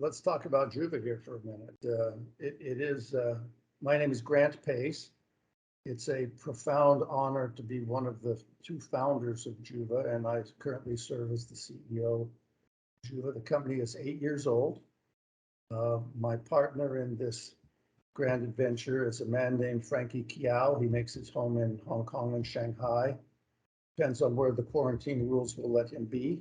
let's talk about Juuva here for a minute. My name is Grant Pace. It's a profound honor to be one of the two founders of Juuva, and I currently serve as the CEO of Juuva. The company is 8 years old. My partner in this grand adventure is a man named Frankie Kiao. He makes his home in Hong Kong and Shanghai. Depends on where the quarantine rules will let him be.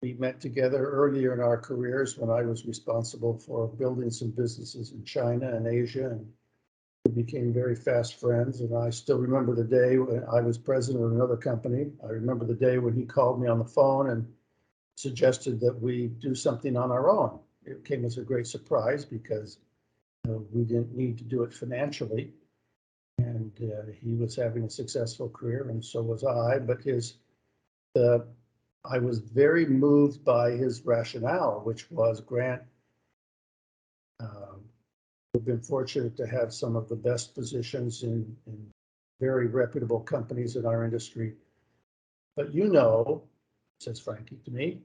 We met together earlier in our careers when I was responsible for building some businesses in China and Asia, and we became very fast friends. And I still remember the day when I was president of another company. I remember the day when he called me on the phone and suggested that we do something on our own. It came as a great surprise because we didn't need to do it financially. And he was having a successful career, and so was I. But I was very moved by his rationale, which was Grant. We've been fortunate to have some of the best positions in very reputable companies in our industry. But says Frankie to me,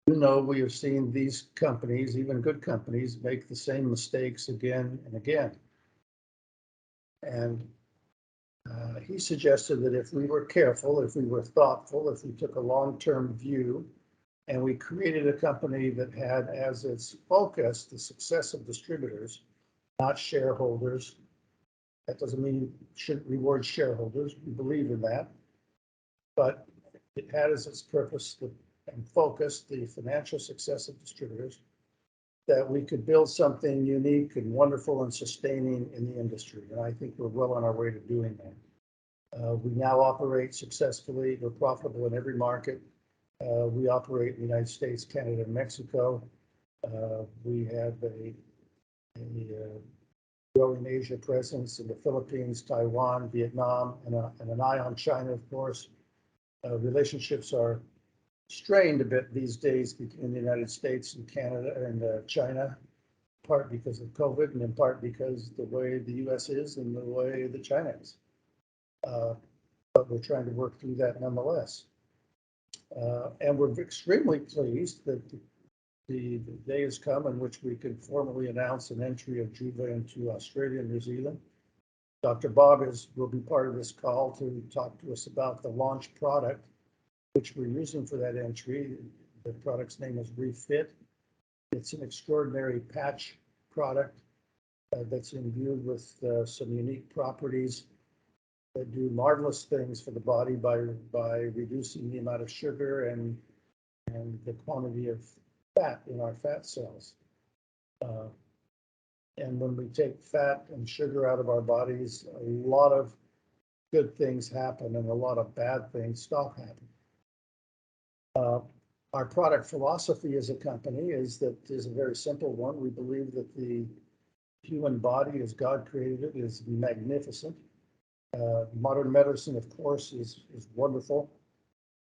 we have seen these companies, even good companies, make the same mistakes again and again. And he suggested that if we were careful, if we were thoughtful, if we took a long-term view, and we created a company that had as its focus the success of distributors, not shareholders. That doesn't mean you shouldn't reward shareholders. We believe in that. But it had as its purpose and focus the financial success of distributors, that we could build something unique and wonderful and sustaining in the industry. And I think we're well on our way to doing that. We now operate successfully. We're profitable in every market. We operate in the United States, Canada, and Mexico. We have a growing Asia presence in the Philippines, Taiwan, Vietnam, and an eye on China, of course. Relationships are strained a bit these days between the United States and Canada and China, in part because of COVID and in part because the way the U.S. is and the way that China is. But we're trying to work through that nonetheless. And we're extremely pleased that the day has come in which we can formally announce an entry of Juuva into Australia and New Zealand. Dr. Bobbi will be part of this call to talk to us about the launch product, which we're using for that entry. The product's name is Refit. It's an extraordinary patch product that's imbued with some unique properties that do marvelous things for the body by reducing the amount of sugar and the quantity of fat in our fat cells. And when we take fat and sugar out of our bodies, a lot of good things happen and a lot of bad things stop happening. Our product philosophy as a company is a very simple one. We believe that the human body, as God created it, is magnificent. Modern medicine, of course, is wonderful.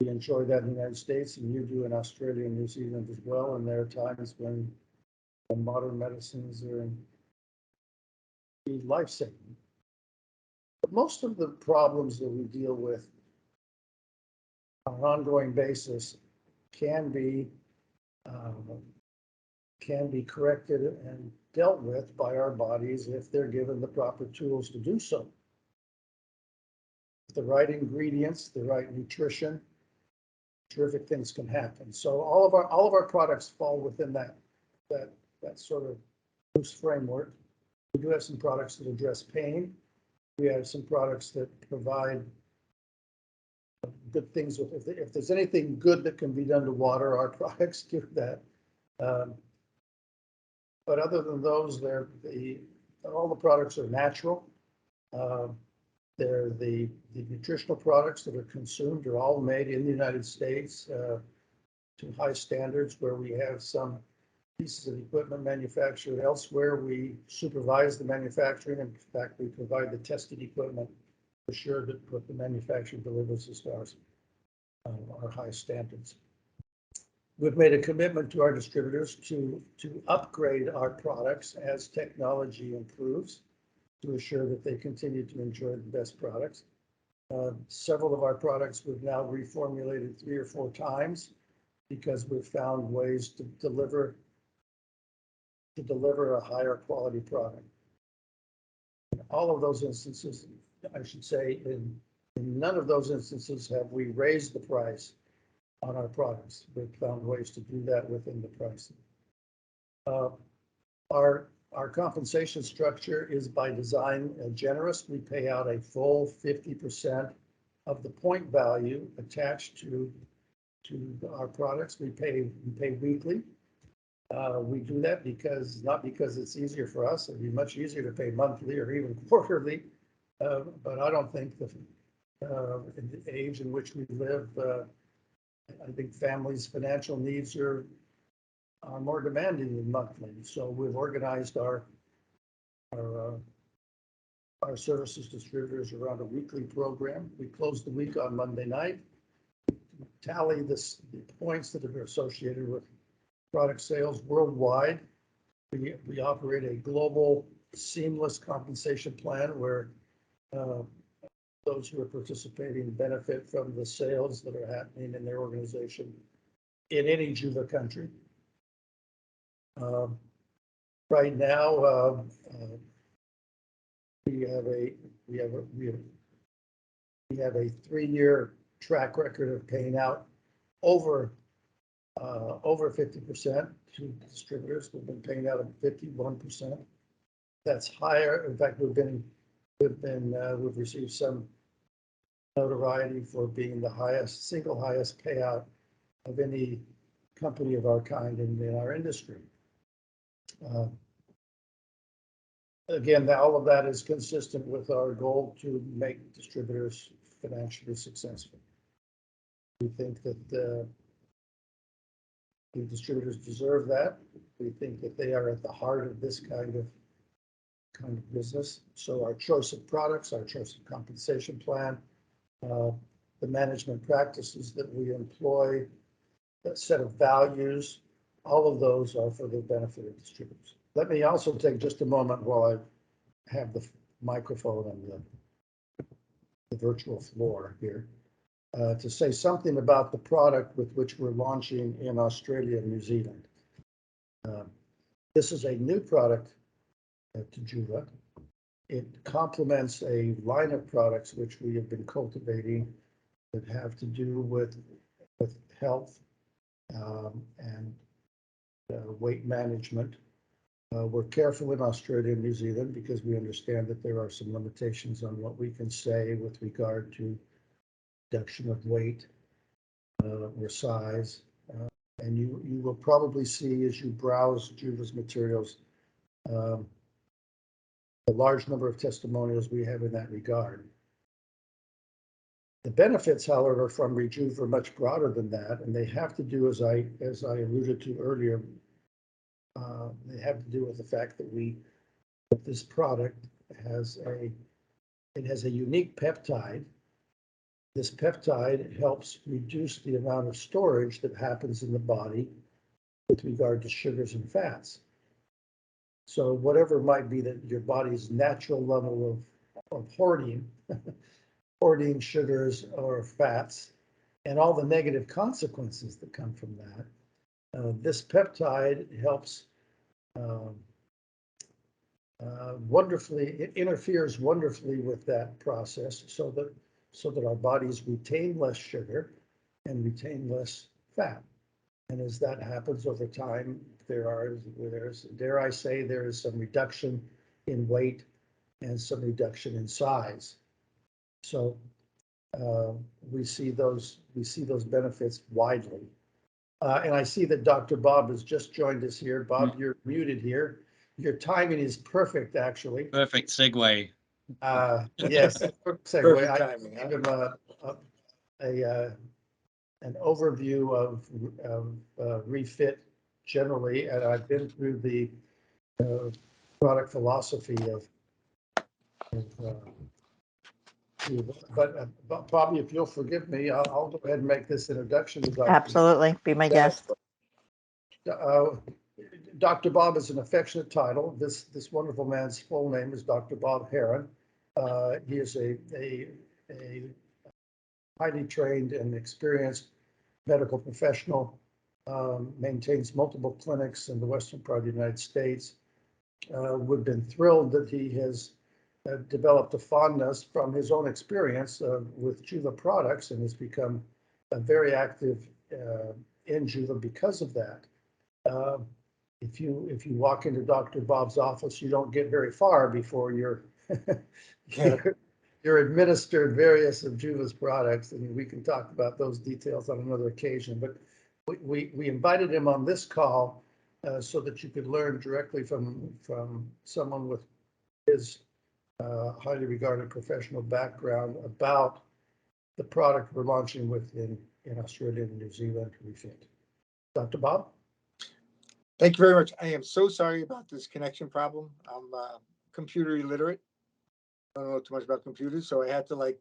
We enjoy that in the United States, and you do in Australia and New Zealand as well. And there are times when modern medicines are life-saving. But most of the problems that we deal with on an ongoing basis can be corrected and dealt with by our bodies if they're given the proper tools to do so. The right ingredients, the right nutrition, terrific things can happen. So all of our products fall within that sort of loose framework. We do have some products that address pain. We have some products that provide good things. If there's anything good that can be done to water, our products do that. But other than those, all the products are natural. They're the nutritional products that are consumed are all made in the United States to high standards. Where we have some pieces of equipment manufactured elsewhere, we supervise the manufacturing. In fact, we provide the tested equipment to assure that what the manufacturer delivers as far as our high standards. We've made a commitment to our distributors to upgrade our products as technology improves, to assure that they continue to enjoy the best products. Several of our products we've now reformulated 3 or 4 times because we've found ways to deliver a higher quality product. In all of those instances, I should say, in none of those instances have we raised the price on our products. We've found ways to do that within the pricing. Our compensation structure is by design generous. We pay out a full 50% of the point value attached to our products. We pay weekly. We do that not because it's easier for us. It'd be much easier to pay monthly or even quarterly. But I don't think in the age in which we live, I think families' financial needs are more demanding than monthly. So we've organized our services distributors around a weekly program. We close the week on Monday night, tally the points that are associated with product sales worldwide. We operate a global seamless compensation plan where those who are participating benefit from the sales that are happening in their organization in any Juuva country. Right now, we have a 3-year track record of paying out over 50% to distributors. We've been paying out at 51%. That's higher. In fact, we've received some notoriety for being the single highest payout of any company of our kind in our industry. Again, all of that is consistent with our goal to make distributors financially successful. We think that the distributors deserve that. We think that they are at the heart of this kind of business. So our choice of products, our choice of compensation plan, the management practices that we employ, that set of values, all of those are for the benefit of distributors. Let me also take just a moment while I have the microphone on the virtual floor here to say something about the product with which we're launching in Australia and New Zealand. This is a new product to Juuva. It complements a line of products which we have been cultivating that have to do with health and weight management. We're careful in Australia and New Zealand because we understand that there are some limitations on what we can say with regard to reduction of weight or size. And you will probably see as you browse Juuva's materials the large number of testimonials we have in that regard. The benefits, however, from Rejuve are much broader than that, and they have to do, as I alluded to earlier, they have to do with the fact that this product has a unique peptide. This peptide helps reduce the amount of storage that happens in the body with regard to sugars and fats. So whatever might be that your body's natural level of hoarding sugars or fats, and all the negative consequences that come from that, this peptide helps wonderfully. It interferes wonderfully with that process, so that our bodies retain less sugar and retain less fat. And as that happens over time, there's, dare I say, there is some reduction in weight and some reduction in size. So we see those benefits widely. And I see that Dr. Bob has just joined us here. Bob, you're muted here. Your timing is perfect, actually. Perfect segue. Yes, perfect segue. Perfect timing, I give him an overview of Refit generally, and I've been through the product philosophy of but Bobbi, if you'll forgive me, I'll go ahead and make this introduction to Dr. Absolutely, be my guest. Dr. Bob is an affectionate title. This wonderful man's full name is Dr. Bob Heron. He is a highly trained and experienced medical professional, maintains multiple clinics in the western part of the United States. We've been thrilled that he has developed a fondness from his own experience with Juuva products and has become very active in Juuva because of that. Uh, if you walk into Dr. Bob's office, you don't get very far before you're you're administered various of Juuva's products, and we can talk about those details on another occasion. But we invited him on this call so that you could learn directly from someone with his highly regarded professional background about the product we're launching with in Australia and New Zealand, Refit. Dr. Bob? Thank you very much. I am so sorry about this connection problem. I'm computer illiterate. I don't know too much about computers, so I had to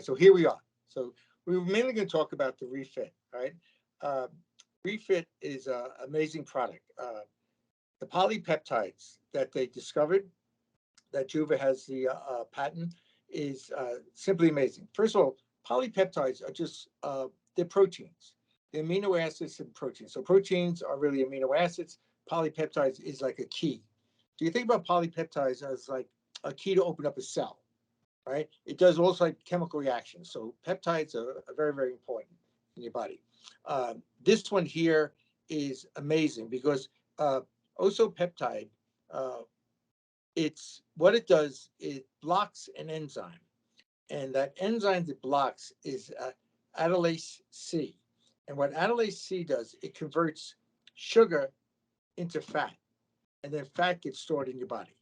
so here we are. So we were mainly going to talk about the Refit, right? Refit is an amazing product. The polypeptides that they discovered, that Juuva has the patent, is simply amazing. First of all, polypeptides are just, they're proteins. The amino acids and proteins. So proteins are really amino acids. Polypeptides is like a key. Do you think about polypeptides as like a key to open up a cell, right? It does also like chemical reactions. So peptides are very, very important in your body. This one here is amazing because osopeptide, it's what it does, it blocks an enzyme. And that enzyme that blocks is aldolase C. And what aldolase C does, it converts sugar into fat, and then fat gets stored in your body.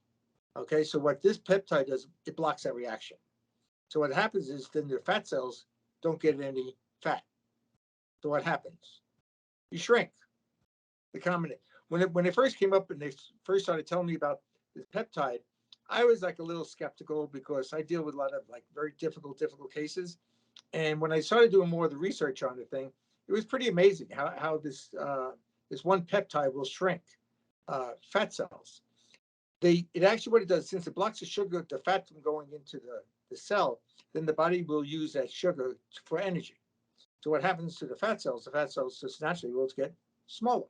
Okay, so what this peptide does, it blocks that reaction. So what happens is then the fat cells don't get any fat. So what happens? You shrink. The combination. When it first came up and they first started telling me about this peptide, I was like a little skeptical because I deal with a lot of like very difficult cases. And when I started doing more of the research on the thing, it was pretty amazing how this one peptide will shrink fat cells. It actually, what it does, since it blocks the sugar, the fat from going into the cell, then the body will use that sugar for energy. So what happens to the fat cells? The fat cells just naturally will get smaller,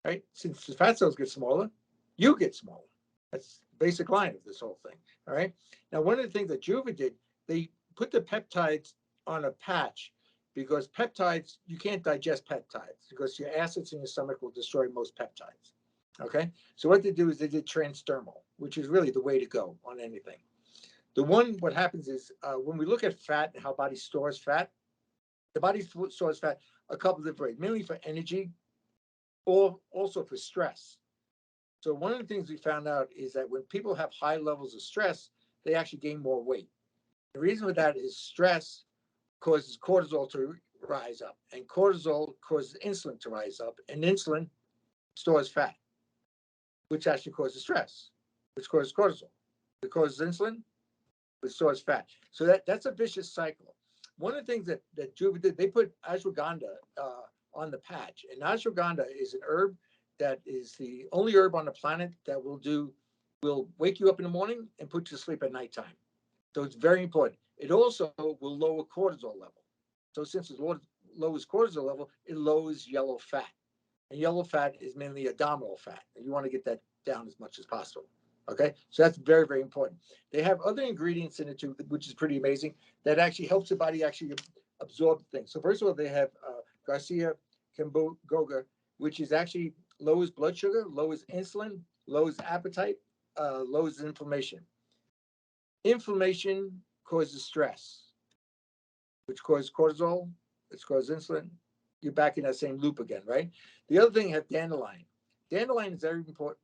right? Since the fat cells get smaller, you get smaller. That's the basic line of this whole thing, all right? Now, one of the things that Juuva did, they put the peptides on a patch because peptides, you can't digest peptides because your acids in your stomach will destroy most peptides. Okay, so what they do is they did transdermal, which is really the way to go on anything. What happens is when we look at fat and how body stores fat, the body stores fat a couple of different ways, mainly for energy or also for stress. So one of the things we found out is that when people have high levels of stress, they actually gain more weight. The reason for that is stress causes cortisol to rise up, and cortisol causes insulin to rise up, and insulin stores fat, which actually causes stress, which causes cortisol, which causes insulin, which stores fat. So that's a vicious cycle. One of the things that Juuva did, they put ashwagandha on the patch, and ashwagandha is an herb that is the only herb on the planet that will wake you up in the morning and put you to sleep at nighttime. So it's very important. It also will lower cortisol level. So since it lowers cortisol level, it lowers yellow fat. And yellow fat is mainly abdominal fat. And you want to get that down as much as possible. Okay, so that's very, very important. They have other ingredients in it too, which is pretty amazing, that actually helps the body actually absorb things. So first of all, they have Garcia Kamboga, which is actually lowers blood sugar, lowers insulin, lowers appetite, lowers inflammation. Inflammation causes stress, which causes cortisol, which causes insulin. You're back in that same loop again, right? The other thing, you have dandelion. Dandelion is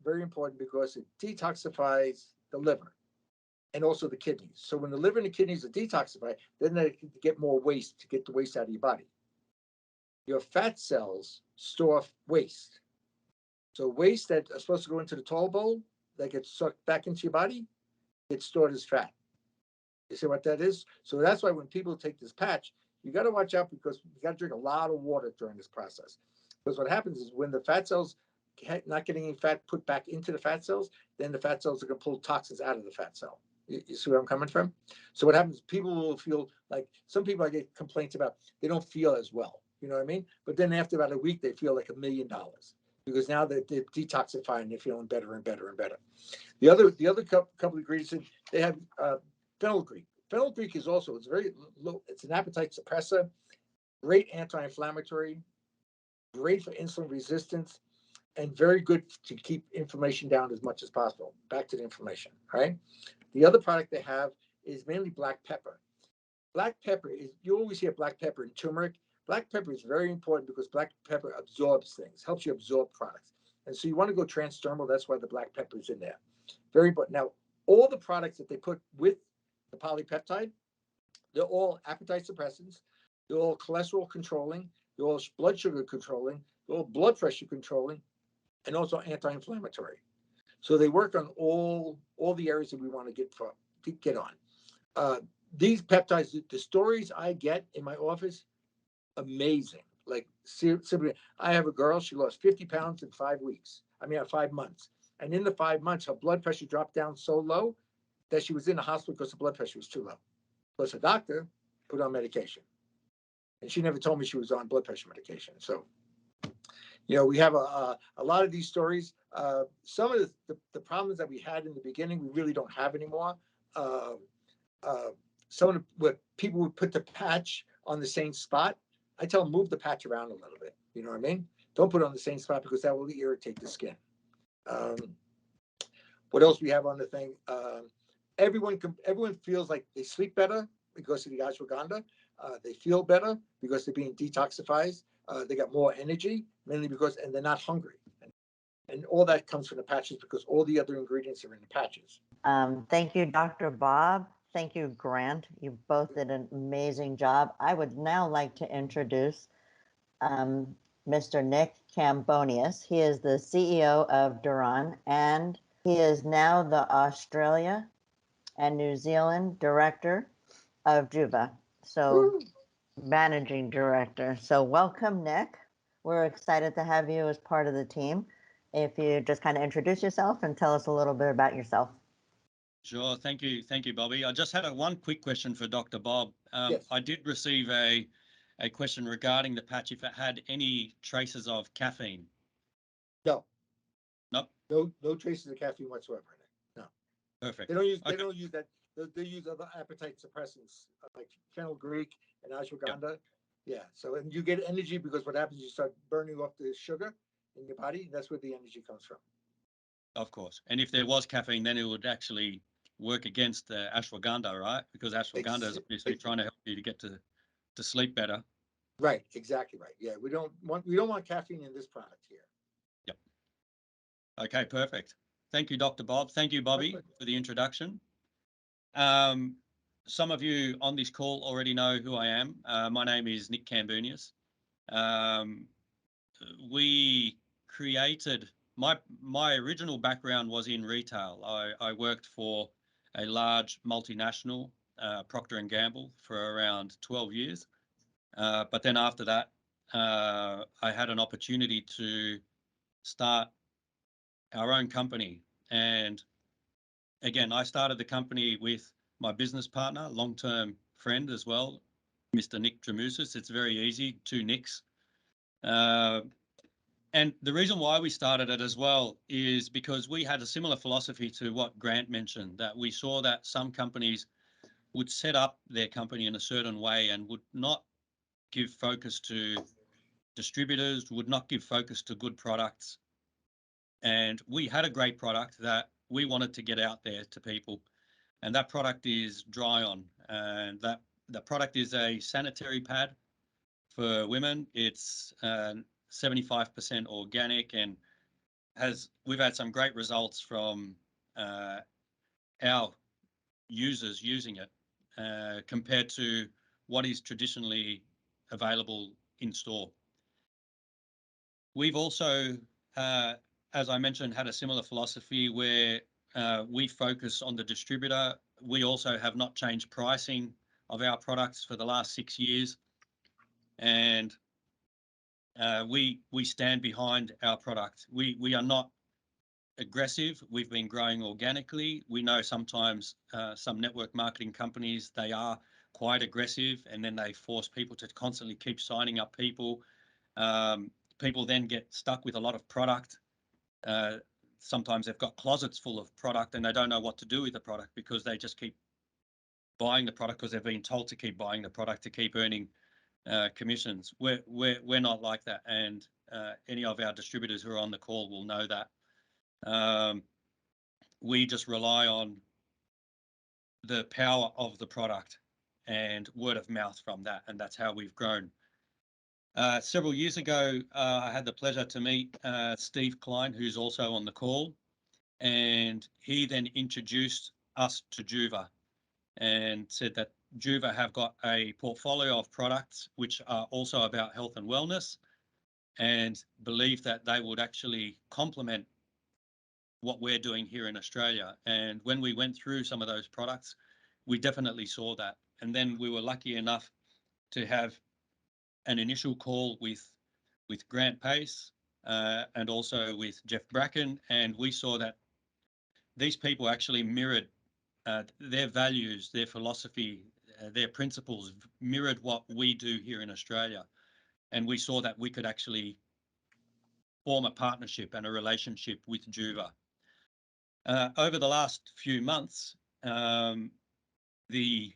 very important because it detoxifies the liver and also the kidneys. So when the liver and the kidneys are detoxified, then they get more waste to get the waste out of your body. Your fat cells store waste. So waste that are supposed to go into the toilet bowl that gets sucked back into your body gets stored as fat. You see what that is? So that's why when people take this patch, you got to watch out because you got to drink a lot of water during this process. Because what happens is when the fat cells not getting any fat put back into the fat cells, then the fat cells are going to pull toxins out of the fat cell. You see where I'm coming from? So what happens, people will feel like, some people I get complaints about, they don't feel as well. You know what I mean? But then after about a week, they feel like $1,000,000 because now they're detoxifying, they're feeling better and better and better. The other couple of ingredients, they have fenugreek. Fenugreek is also, it's very low, it's an appetite suppressor, great anti-inflammatory, great for insulin resistance, and very good to keep inflammation down as much as possible. Back to the inflammation, right? The other product they have is mainly black pepper. Black pepper is, you always hear black pepper and turmeric. Black pepper is very important because black pepper absorbs things, helps you absorb products. And so you want to go transdermal, that's why the black pepper is in there. Very important. Now, all the products that they put with the polypeptide, they're all appetite suppressants, they're all cholesterol controlling, they're all blood sugar controlling, they're all blood pressure controlling, and also anti-inflammatory. So they work on all the areas that we want to get on. These peptides, the stories I get in my office, amazing. Like simply, I have a girl, she lost 50 pounds in 5 weeks. 5 months. And in the 5 months, her blood pressure dropped down so low that she was in the hospital because the blood pressure was too low. Plus, her doctor put her on medication. And she never told me she was on blood pressure medication. So, we have a lot of these stories. Some of the problems that we had in the beginning, we really don't have anymore. Some of what people would put the patch on the same spot, I tell them move the patch around a little bit. You know what I mean? Don't put it on the same spot because that will irritate the skin. What else we have on the thing? Everyone feels like they sleep better because of the ashwagandha. They feel better because they're being detoxified. They got more energy, mainly because, and they're not hungry. And all that comes from the patches because all the other ingredients are in the patches. Thank you, Dr. Bob. Thank you, Grant. You both did an amazing job. I would now like to introduce Mr. Nick Kambounias. He is the CEO of Drion, and he is now the Australia and New Zealand Director of Juuva. So, Managing Director. So welcome, Nick. We're excited to have you as part of the team. If you just kind of introduce yourself and tell us a little bit about yourself. Sure. Thank you, Bobbi. I just had one quick question for Dr. Bob. Yes. I did receive a question regarding the patch, if it had any traces of caffeine. No. Nope. No traces of caffeine whatsoever in it. No. Perfect. They don't use that. They use other appetite suppressants like fenugreek and ashwagandha. Yep. Yeah. So, and you get energy because what happens is you start burning off the sugar in your body. That's where the energy comes from. Of course. And if there was caffeine, then it would actually work against the ashwagandha, right? Because ashwagandha is obviously trying to help you to get to sleep better. Right. Exactly right. Yeah. We don't want caffeine in this product here. Yep. Okay. Perfect. Thank you, Dr. Bob. Thank you, Bobbi, for the introduction. Some of you on this call already know who I am. My name is Nick Kambounias. We created, my original background was in retail. I worked for a large multinational, Procter & Gamble, for around 12 years. But then after that, I had an opportunity to start our own company. And again, I started the company with my business partner, long-term friend as well, Mr. Nick Dramusis. It's very easy, 2 Nicks. And the reason why we started it as well is because we had a similar philosophy to what Grant mentioned, that we saw that some companies would set up their company in a certain way and would not give focus to distributors, would not give focus to good products. And we had a great product that we wanted to get out there to people. And that product is Drion. And the product is a sanitary pad for women. It's 75% organic and we've had some great results from our users using it compared to what is traditionally available in store. We've also, as I mentioned, had a similar philosophy where we focus on the distributor. We also have not changed pricing of our products for the last 6 years. And we stand behind our product. We are not aggressive. We've been growing organically. We know sometimes some network marketing companies, they are quite aggressive, and then they force people to constantly keep signing up people. People then get stuck with a lot of product. Sometimes they've got closets full of product and they don't know what to do with the product because they just keep buying the product because they've been told to keep buying the product to keep earning commissions. We're not like that, and any of our distributors who are on the call will know that. We just rely on the power of the product and word of mouth from that, and that's how we've grown. Several years ago, I had the pleasure to meet Steve Klein, who's also on the call, and he then introduced us to Juuva and said that Juuva have got a portfolio of products which are also about health and wellness, and believe that they would actually complement what we're doing here in Australia. And when we went through some of those products, we definitely saw that. And then we were lucky enough to have an initial call with Grant Pace and also with Jeff Bracken, and we saw that these people actually mirrored their values, their philosophy, their principles mirrored what we do here in Australia. And we saw that we could actually form a partnership and a relationship with Juuva. Over the last few months, the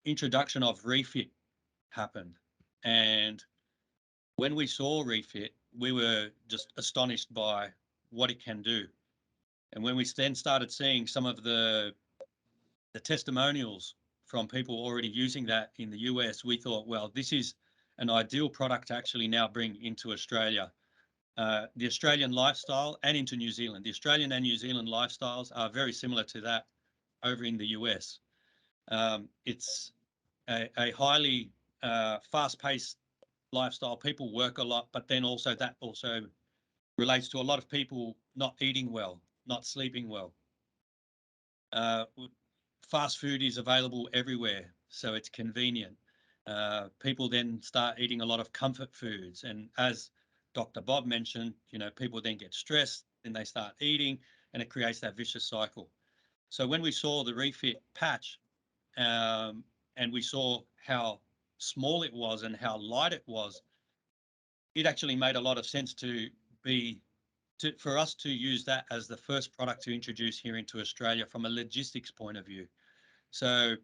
introduction of Refit happened. And when we saw Refit, we were just astonished by what it can do. And when we then started seeing some of the testimonials from people already using that in the US, we thought, well, this is an ideal product to actually now bring into Australia. The Australian lifestyle and into New Zealand. The Australian and New Zealand lifestyles are very similar to that over in the US. It's a highly fast-paced lifestyle. People work a lot, but then also that also relates to a lot of people not eating well, not sleeping well. Fast food is available everywhere, so it's convenient. People then start eating a lot of comfort foods, and as Dr. Bob mentioned, people then get stressed and they start eating, and it creates that vicious cycle. So when we saw the Refit patch, and we saw how small it was and how light it was, it actually made a lot of sense for us to use that as the first product to introduce here into Australia from a logistics point of view. So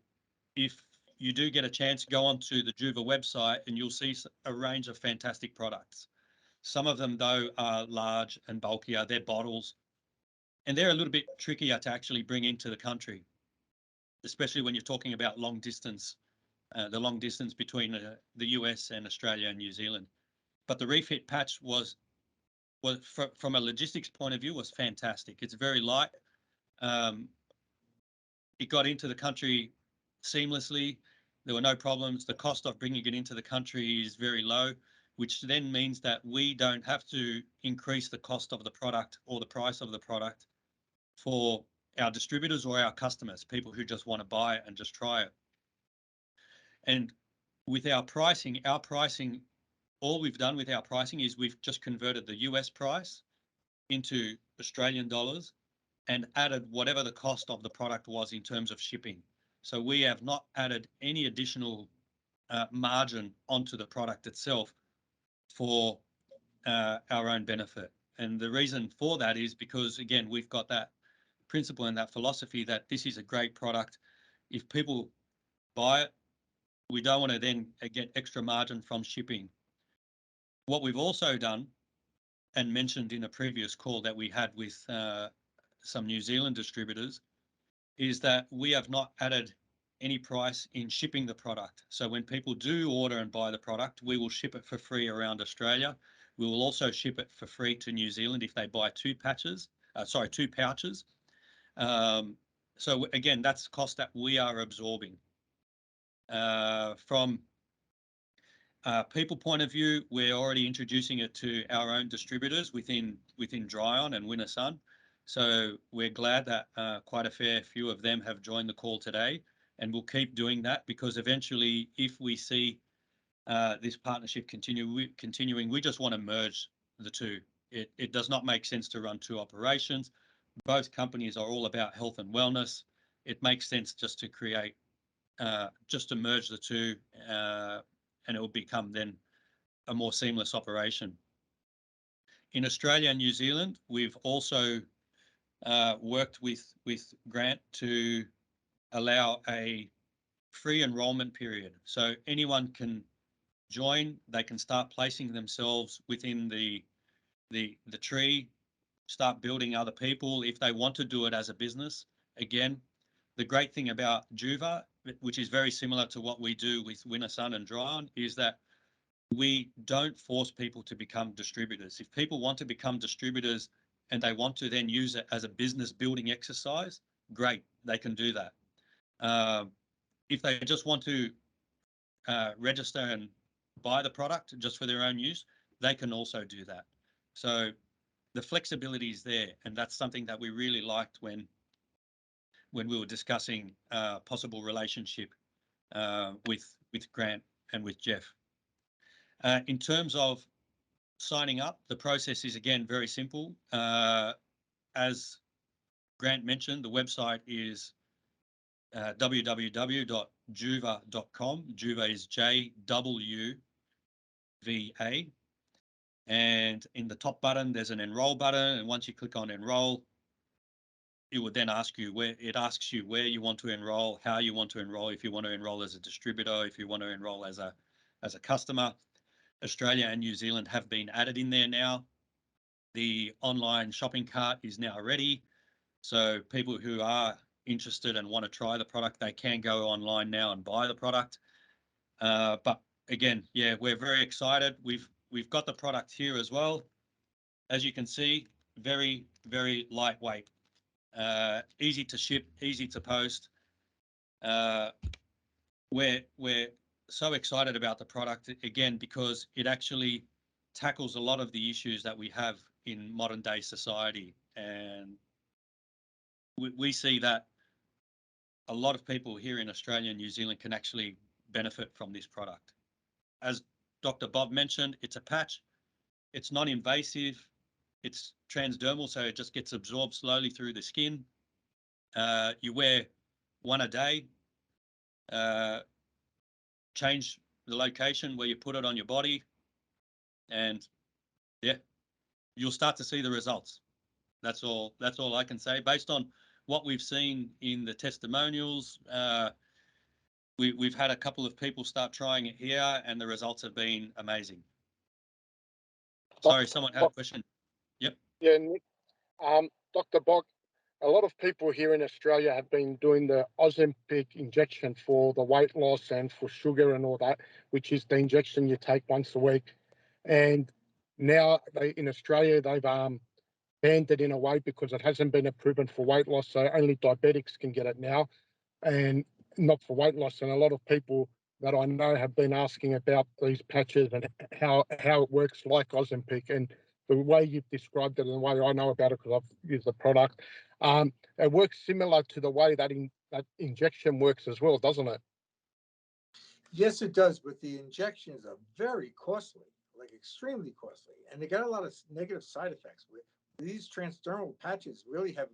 if you do get a chance, go onto the Juuva website and you'll see a range of fantastic products. Some of them, though, are large and bulkier. They're bottles, and they're a little bit trickier to actually bring into the country, especially when you're talking about long distance, the long distance between the US and Australia and New Zealand. But the Refit patch was from a logistics point of view, was fantastic. It's very light. It got into the country seamlessly. There were no problems. The cost of bringing it into the country is very low, which then means that we don't have to increase the cost of the product or the price of the product for our distributors or our customers, people who just want to buy it and just try it. And with our pricing, all we've done with our pricing is we've just converted the US price into Australian dollars and added whatever the cost of the product was in terms of shipping. So we have not added any additional margin onto the product itself for our own benefit. And the reason for that is because, again, we've got that principle and that philosophy that this is a great product. If people buy it, we don't want to then get extra margin from shipping. What we've also done and mentioned in a previous call that we had with some New Zealand distributors is that we have not added any price in shipping the product. So when people do order and buy the product, we will ship it for free around Australia. We will also ship it for free to New Zealand if they buy two pouches. So again, that's cost that we are absorbing. From a people point of view, we're already introducing it to our own distributors within Drion and Winter Sun. So we're glad that quite a fair few of them have joined the call today, and we'll keep doing that because eventually, if we see this partnership continuing, we just want to merge the two. It does not make sense to run two operations. both companies are all about health and wellness. It makes sense just to create, just to merge the two, and it will become then a more seamless operation. In Australia and New Zealand, we've also worked with Grant to allow a free enrollment period. So anyone can join, they can start placing themselves within the tree, start building other people if they want to do it as a business. Again, the great thing about Juuva, which is very similar to what we do with Winnersun and Drion, is that we don't force people to become distributors. If people want to become distributors and they want to then use it as a business building exercise, great, they can do that. If they just want to register and buy the product just for their own use, they can also do that. So the flexibility is there, and that's something that we really liked when we were discussing possible relationship with Grant and with Jeff. In terms of signing up, the process is again very simple. As Grant mentioned, the website is www.juuva.com. Juuva is JWVA. And in the top button, there's an enroll button. And once you click on enroll, it would then ask you where you want to enroll, how you want to enroll, if you want to enroll as a distributor, if you want to enroll as a customer. Australia and New Zealand have been added in there now. The online shopping cart is now ready. So people who are interested and want to try the product, they can go online now and buy the product. But again, yeah, we're very excited. We've got the product here as well. As you can see, very, very lightweight, easy to ship, easy to post. We're so excited about the product again because it actually tackles a lot of the issues that we have in modern day society, and we see that a lot of people here in Australia and New Zealand can actually benefit from this product. As Dr. Bob mentioned, it's a patch. It's non-invasive. It's transdermal, so it just gets absorbed slowly through the skin. You wear one a day. Change the location where you put it on your body, and yeah, you'll start to see the results. That's all I can say based on what we've seen in the testimonials. We've had a couple of people start trying it here, and the results have been amazing. Sorry, someone had a question. Yep. Yeah, Nick. Dr. Bock, a lot of people here in Australia have been doing the Ozempic injection for the weight loss and for sugar and all that, which is the injection you take once a week. And now in Australia, they've banned it in a way because it hasn't been approved for weight loss. So only diabetics can get it now, and not for weight loss. And a lot of people that I know have been asking about these patches and how it works like Ozempic. And the way you've described it and the way I know about it because I've used the product, it works similar to the way that injection works as well, doesn't it? Yes, it does, but the injections are very costly, like extremely costly, and they got a lot of negative side effects. These transdermal patches really have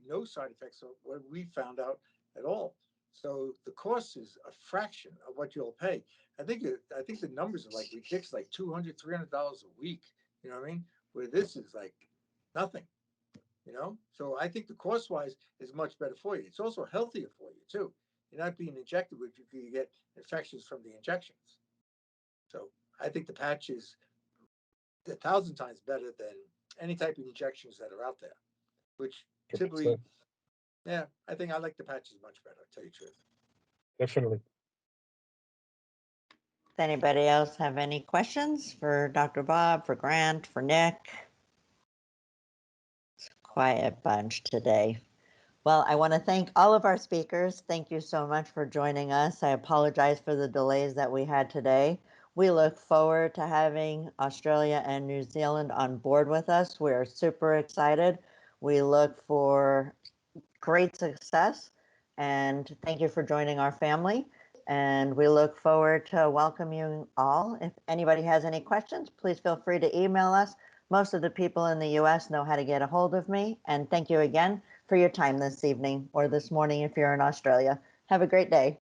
no side effects of what we found out at all. So the cost is a fraction of what you'll pay. I think the numbers are like ridiculous, like $200, $300 a week. You know what I mean? Where this is like nothing. So I think the cost wise is much better for you. It's also healthier for you too. You're not being injected with you get infections from the injections. So I think the patch is 1,000 times better than any type of injections that are out there, which typically, yeah, I think I like the patches much better, to tell you the truth. Definitely. Does anybody else have any questions for Dr. Bob, for Grant, for Nick? It's a quiet bunch today. Well, I want to thank all of our speakers. Thank you so much for joining us. I apologize for the delays that we had today. We look forward to having Australia and New Zealand on board with us. We're super excited. We look for great success, and thank you for joining our family. And we look forward to welcoming you all. If anybody has any questions, please feel free to email us. most of the people in the US know how to get a hold of me. And thank you again for your time this evening or this morning if you're in Australia. Have a great day.